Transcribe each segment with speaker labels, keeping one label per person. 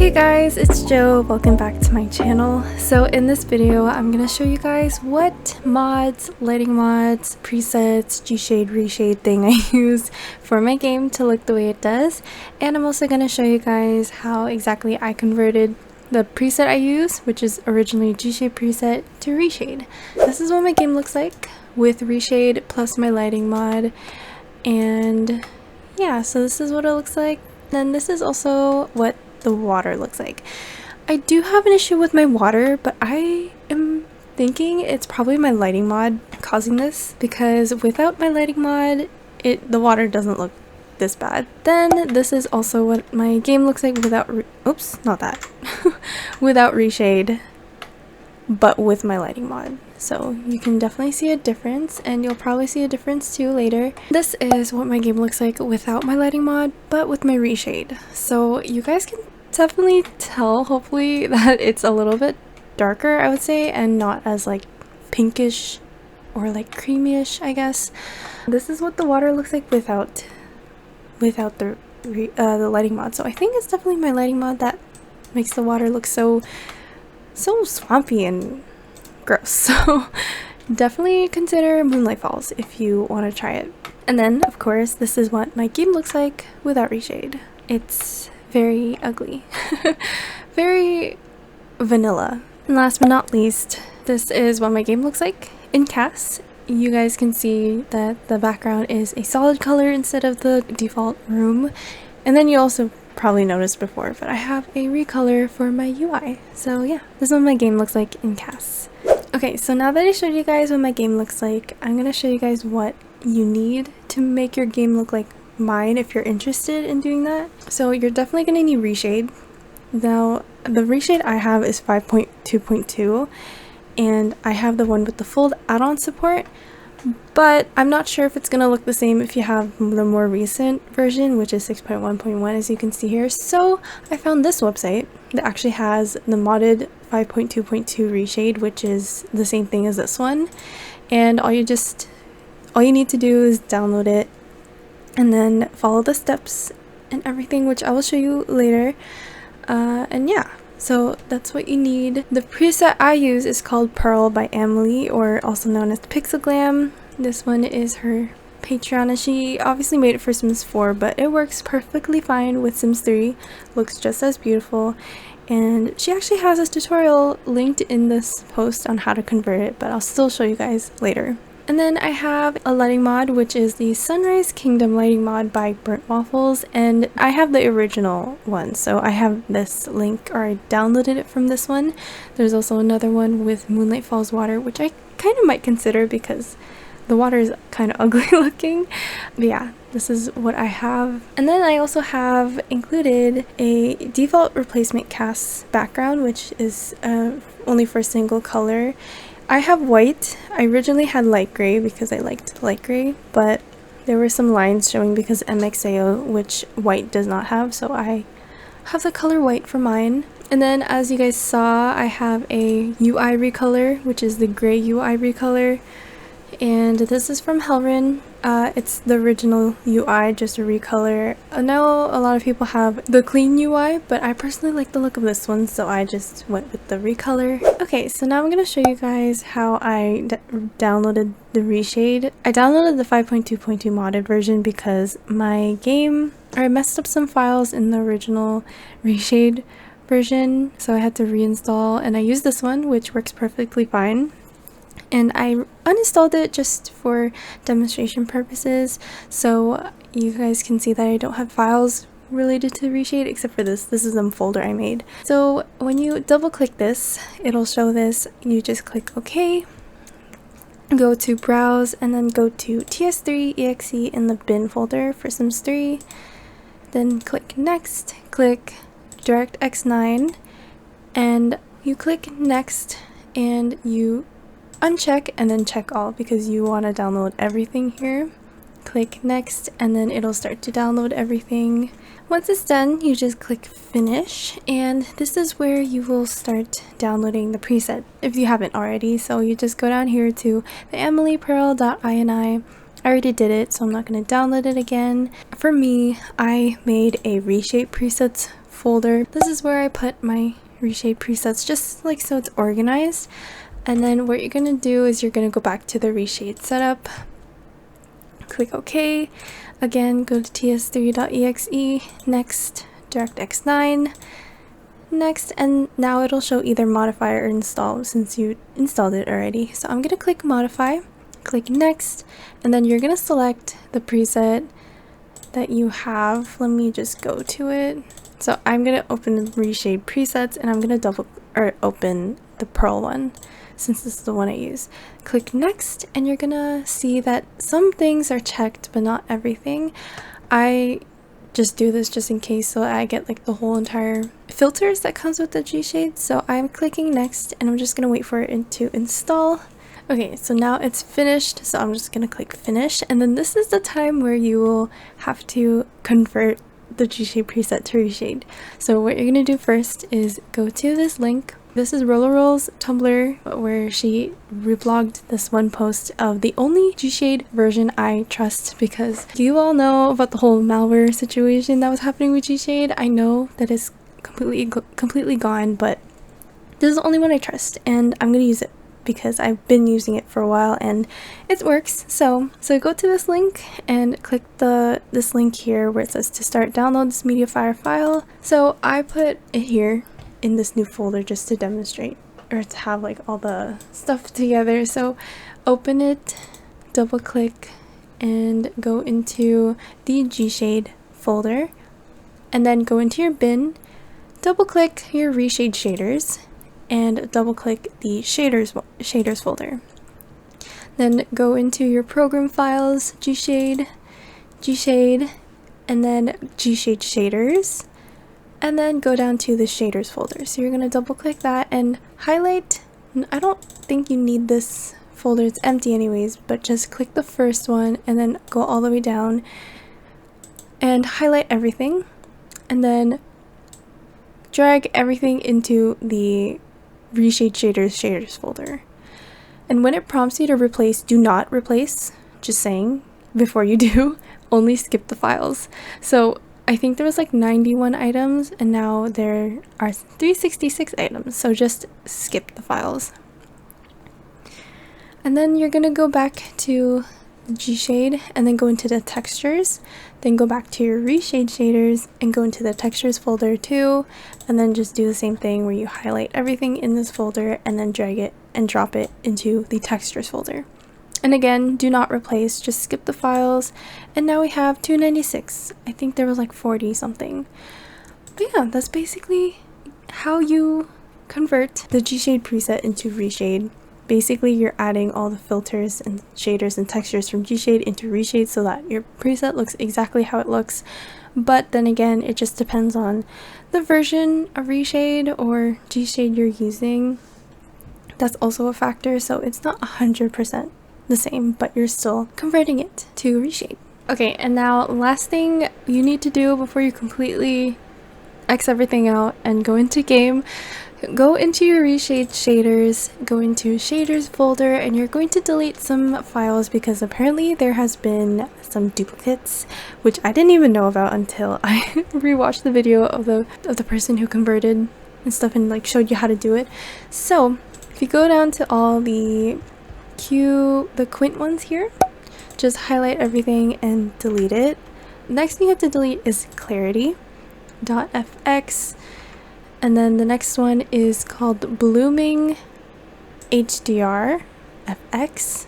Speaker 1: Hey guys, it's Jo. Welcome back to my channel. So in this video, I'm going to show you guys what mods, lighting mods, presets, gshade, reshade thing I use for my game to look the way it does. And I'm also going to show you guys how exactly I converted the preset I use, which is originally gshade preset, to reshade. This is what my game looks like with reshade plus my lighting mod. And yeah, so this is what it looks like. Then this is also what the water looks like. I do have an issue with my water, but I am thinking it's probably my lighting mod causing this, because without my lighting mod the water doesn't look this bad. Then this is also what my game looks like without without reshade, but with my lighting mod. So you can definitely see a difference, and you'll probably see a difference too later. This is what my game looks like without my lighting mod, but with my reshade. So you guys can definitely tell, hopefully, that it's a little bit darker, I would say, and not as like pinkish or like creamyish, I guess. This is what the water looks like without the lighting mod. So I think it's definitely my lighting mod that makes the water look so swampy and gross. So definitely consider Moonlight Falls if you want to try it. And then of course this is what my game looks like without reshade. It's very ugly. Very vanilla. And last but not least, this is what my game looks like in CAS. You guys can see that the background is a solid color instead of the default room. And then you also probably noticed before, but I have a recolor for my UI. So yeah, this is what my game looks like in CAS. Okay, so now that I showed you guys what my game looks like, I'm going to show you guys what you need to make your game look like mine if you're interested in doing that. So you're definitely going to need reshade. Now, the reshade I have is 5.2.2, and I have the one with the full add-on support, but I'm not sure if it's going to look the same if you have the more recent version, which is 6.1.1, as you can see here. So I found this website that actually has the modded 5.2.2 reshade, which is the same thing as this one. And all you need to do is download it and then follow the steps and everything, which I will show you later. And yeah, so that's what you need. The preset I use is called Pearl by Agnelid, or also known as pixelglam. This one is her Patreon. She obviously made it for Sims 4, but it works perfectly fine with Sims 3. Looks just as beautiful. And she actually has this tutorial linked in this post on how to convert it, but I'll still show you guys later. And then I have a lighting mod, which is the Sunrise Kingdom lighting mod by brntwaffles, and I have the original one, so I have this link, or I downloaded it from this one. There's also another one with Moonlight Falls water, which I kind of might consider because the water is kind of ugly looking. But yeah, this is what I have. And then I also have included a default replacement CAS background, which is only for a single color. I have white. I originally had light gray because I liked light gray, but there were some lines showing because MXAO, which white does not have, so I have the color white for mine. And then as you guys saw, I have a UI recolor, which is the gray UI recolor, and this is from Helrin. It's the original UI, just a recolor. I know a lot of people have the clean UI, but I personally like the look of this one, so I just went with the recolor. Okay, so now I'm going to show you guys how I downloaded the reshade. I downloaded the 5.2.2 modded version because my game, I messed up some files in the original reshade version, so I had to reinstall, and I used this one, which works perfectly fine. And I uninstalled it just for demonstration purposes, so you guys can see that I don't have files related to reshade except for this. This is a folder I made. So when you double click this, it'll show this. You just click OK, go to browse, and then go to ts3.exe in the bin folder for Sims 3. Then click next, click DirectX 9, and you click next, and you uncheck and then check all because you want to download everything here. Click next, and then it'll start to download everything. Once it's done, you just click finish, and this is where you will start downloading the preset if you haven't already. So you just go down here to the agnelidpearl.ini. I already did it, so I'm not going to download it again. For me, I made a reshape presets folder. This is where I put my reshade presets, just like so it's organized. And then what you're gonna do is you're gonna go back to the reshade setup, click OK, again go to ts3.exe, next, DirectX 9, next, and now it'll show either modify or install since you installed it already. So I'm gonna click modify, click next, and then you're gonna select the preset that you have. Let me just go to it. So I'm gonna open the reshade presets, and I'm gonna open the Pearl one since this is the one I use. Click next, and you're gonna see that some things are checked but not everything. I just do this just in case so I get like the whole entire filters that comes with the gshade. So I'm clicking next, and I'm just gonna wait for it to install. Okay, so now it's finished, so I'm just gonna click finish, and then this is the time where you will have to convert the gshade preset to reshade. So what you're gonna do first is go to this link. This is Rollerroll's Tumblr, where she reblogged this one post of the only gshade version I trust, because you all know about the whole malware situation that was happening with gshade. I know that it's completely gone, but this is the only one I trust, and I'm gonna use it because I've been using it for a while and it works. So go to this link and click this link here where it says to start download this MediaFire file. So I put it here in this new folder just to demonstrate, or to have like all the stuff together. So open it, double click, and go into the gshade folder, and then go into your bin, double click your reshade shaders, and double click the shaders folder. Then go into your program files, gshade, and then gshade shaders, and then go down to the shaders folder. So you're gonna double click that and highlight. I don't think you need this folder, it's empty anyways, but just click the first one and then go all the way down and highlight everything, and then drag everything into the reshade shaders folder. And when it prompts you to replace, do not replace, just saying before you do, only skip the files. So I think there was like 91 items and now there are 366 items, so just skip the files. And then you're gonna go back to gshade and then go into the textures, then go back to your reshade shaders and go into the textures folder too, and then just do the same thing where you highlight everything in this folder and then drag it and drop it into the textures folder. And again, do not replace, just skip the files, and now we have 296. I think there was like 40 something. But yeah, that's basically how you convert the gshade preset into reshade. Basically, you're adding all the filters and shaders and textures from gshade into reshade so that your preset looks exactly how it looks. But then again, it just depends on the version of reshade or gshade you're using. That's also a factor, so it's not 100% the same, but you're still converting it to reshade. Okay, and now last thing you need to do before you completely X everything out and go into game, go into your reshade shaders, go into shaders folder, and you're going to delete some files because apparently there has been some duplicates, which I didn't even know about until I rewatched the video of the person who converted and stuff and like showed you how to do it. So if you go down to all the Quint ones here, just highlight everything and delete it. Next thing you have to delete is clarity.fx, and then the next one is called blooming HDR fx,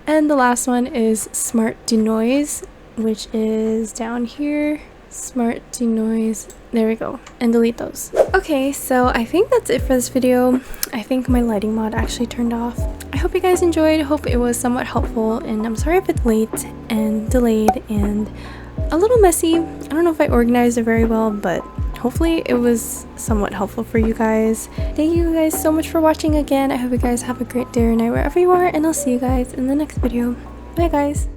Speaker 1: and the last one is smart denoise, which is down here. Smart denoise, there we go, and delete those. Okay, so I think that's it for this video. I think my lighting mod actually turned off. I hope you guys enjoyed. Hope it was somewhat helpful, and I'm sorry if it's late and delayed and a little messy. I don't know if I organized it very well, but hopefully it was somewhat helpful for you guys. Thank you guys so much for watching again. I hope you guys have a great day or night wherever you are, and I'll see you guys in the next video. Bye guys.